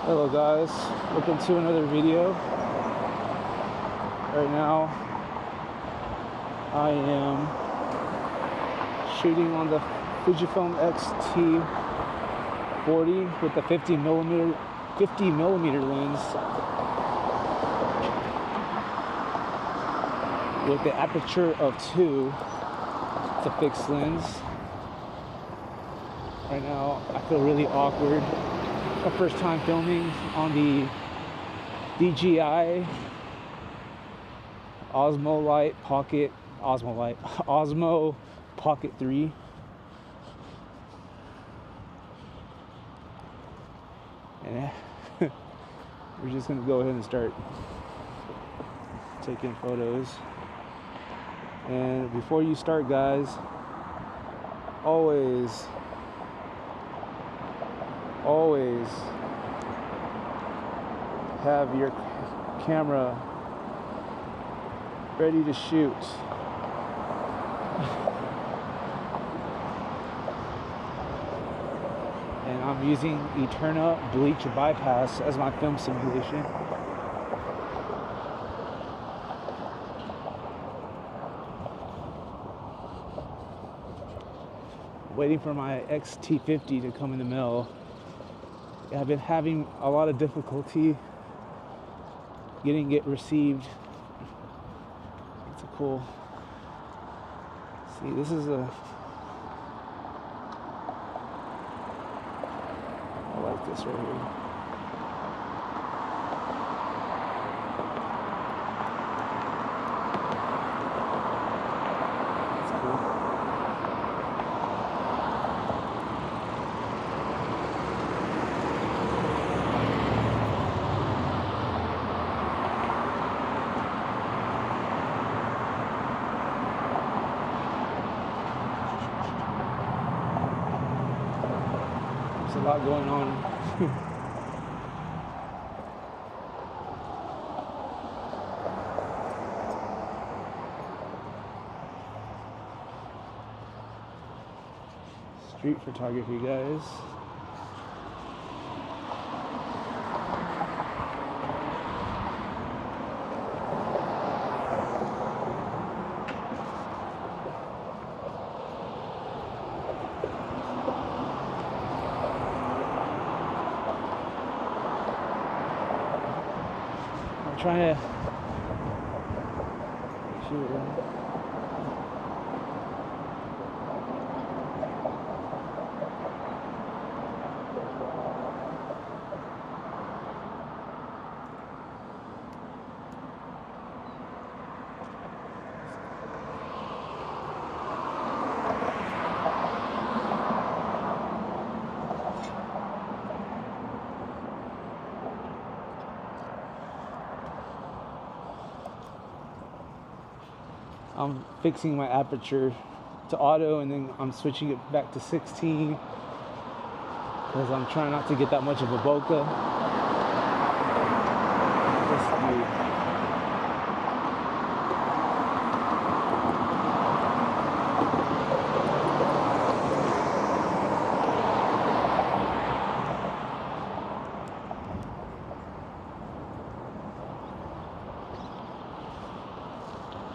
Hello guys, welcome to another video. Right now I am shooting on the Fujifilm XT4 with the 50 millimeter lens with the aperture of 2. It's a fixed lens. Right now I feel really awkward. My first time filming on the DJI Osmo Pocket 3. And we're just gonna go ahead and start taking photos. And before you start, guys, always have your camera ready to shoot. And I'm using Eterna Bleach Bypass as my film simulation. Waiting for my XT50 to come in the mail. I've been having a lot of difficulty getting it received. It's a cool. See, this is a. I like this right here. It's cool. There's a lot going on. Street photography, guys. I'm trying to shoot it. I'm fixing my aperture to auto, and then I'm switching it back to 16 because I'm trying not to get that much of a bokeh.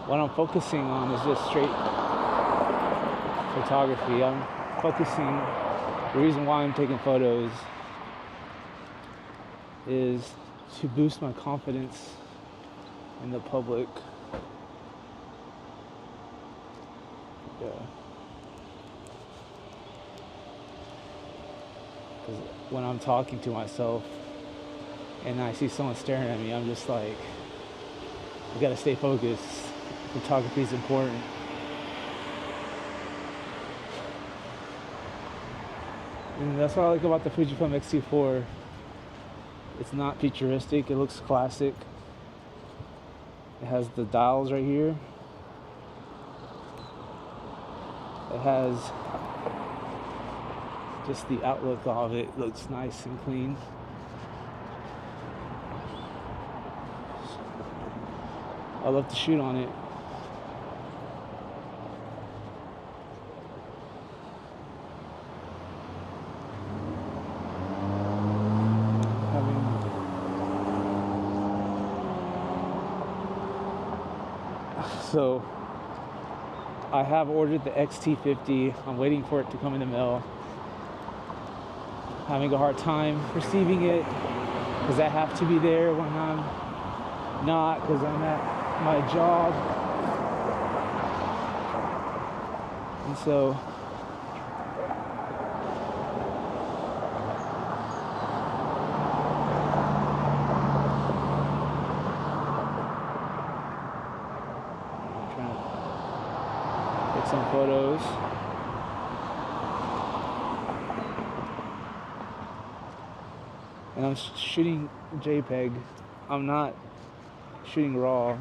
What I'm focusing on is just straight photography. I'm focusing, the reason why I'm taking photos is to boost my confidence in the public. Yeah. Because when I'm talking to myself and I see someone staring at me, I'm just like, I gotta stay focused. Photography is important. And that's what I like about the Fujifilm XT4. It's not futuristic, it looks classic. It has the dials right here. It has just the outlook of it looks nice and clean. I love to shoot on it. Having So I have ordered the XT50. I'm waiting for it to come in the mail. Having a hard time receiving it because I have to be there when I'm not, because I'm at my job. And so I'm trying to take some photos. And I'm shooting JPEG. I'm not shooting RAW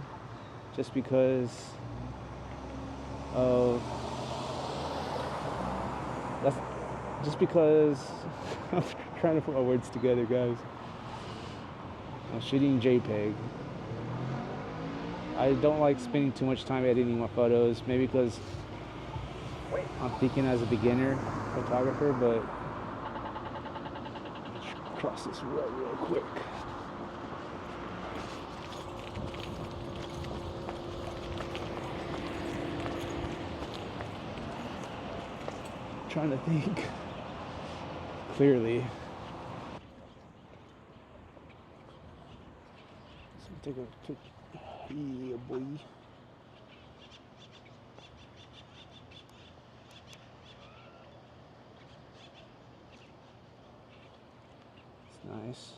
just because of I'm trying to put my words together, guys. I'm shooting JPEG. I don't like spending too much time editing my photos, maybe because I'm thinking as a beginner photographer, but cross this road real quick. Trying to think clearly. So take a picture. Yeah, boy. It's nice.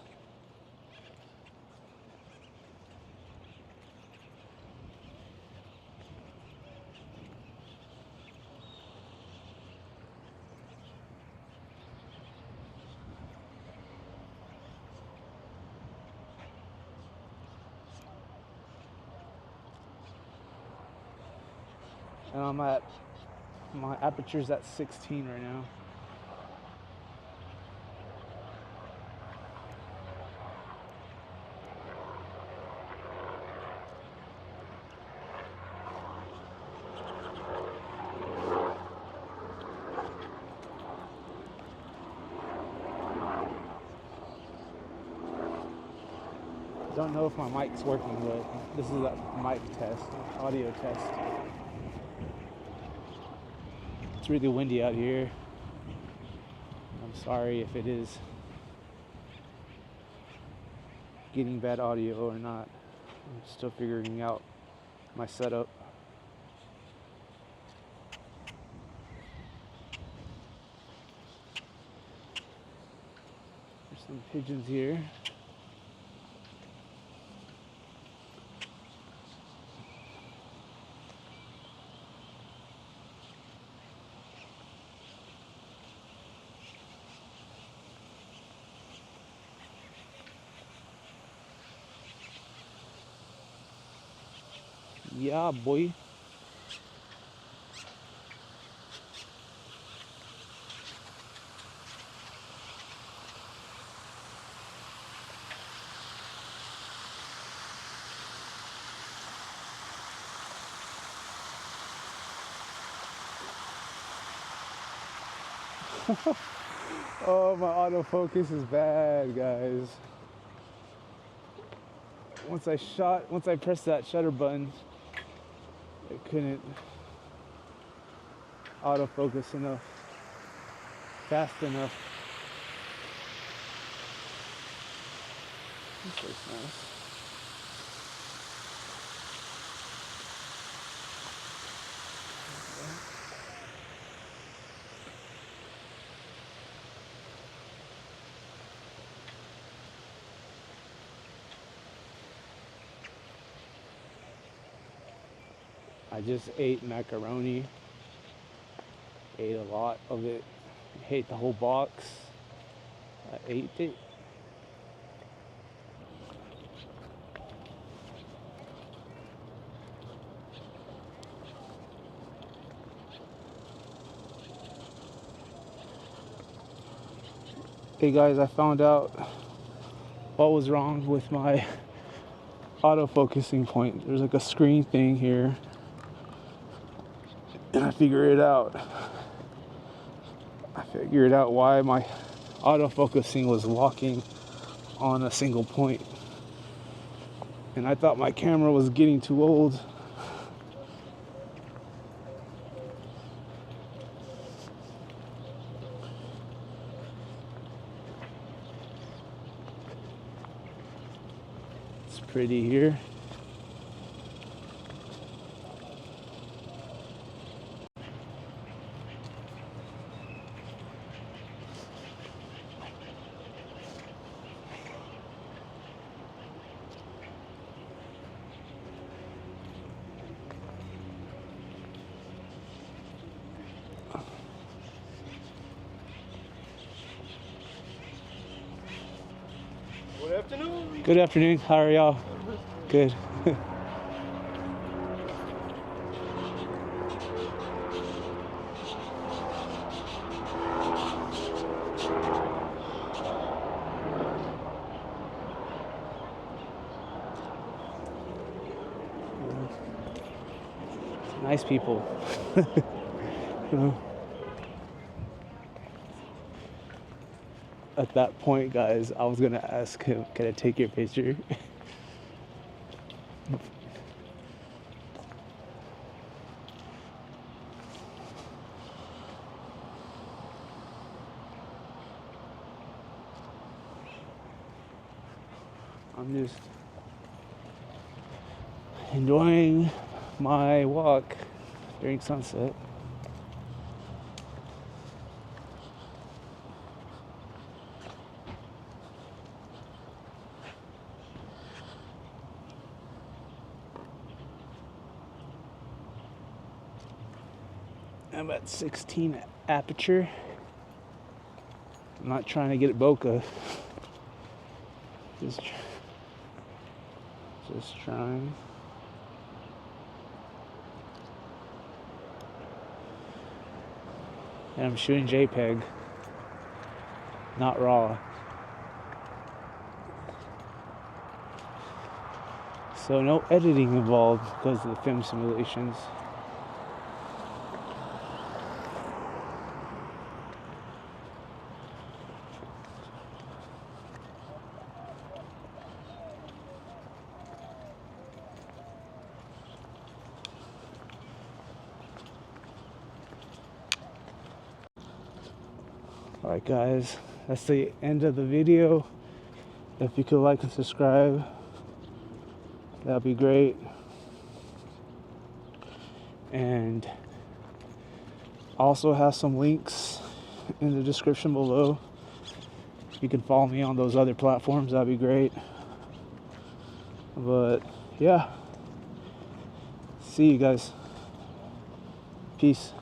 And I'm at, my aperture's at 16 right now. Don't know if my mic's working, but this is a mic test, audio test. It's really windy out here. I'm sorry if it is getting bad audio or not. I'm still figuring out my setup. There's some pigeons here. Yeah, boy. Oh, my autofocus is bad, guys. Once I pressed that shutter button, I couldn't autofocus enough, fast enough. This looks nice. I just ate macaroni. Ate a lot of it. Ate the whole box. I ate it. Hey guys, I found out what was wrong with my autofocusing point. There's like a screen thing here, and I figured it out. I figured out why my autofocusing was locking on a single point. And I thought my camera was getting too old. pretty here. Good afternoon. Good afternoon. How are y'all? Good. Nice people. You know. At that point, guys, I was gonna ask him, can I take your picture? I'm just enjoying my walk during sunset. I'm at 16 aperture. I'm not trying to get bokeh. Just trying. And I'm shooting JPEG, not RAW. So no editing involved because of the film simulations. Alright guys, that's the end of the video. If you could like and subscribe, that'd be great. And also have some links in the description below. You can follow me on those other platforms, that'd be great. But yeah, see you guys. Peace.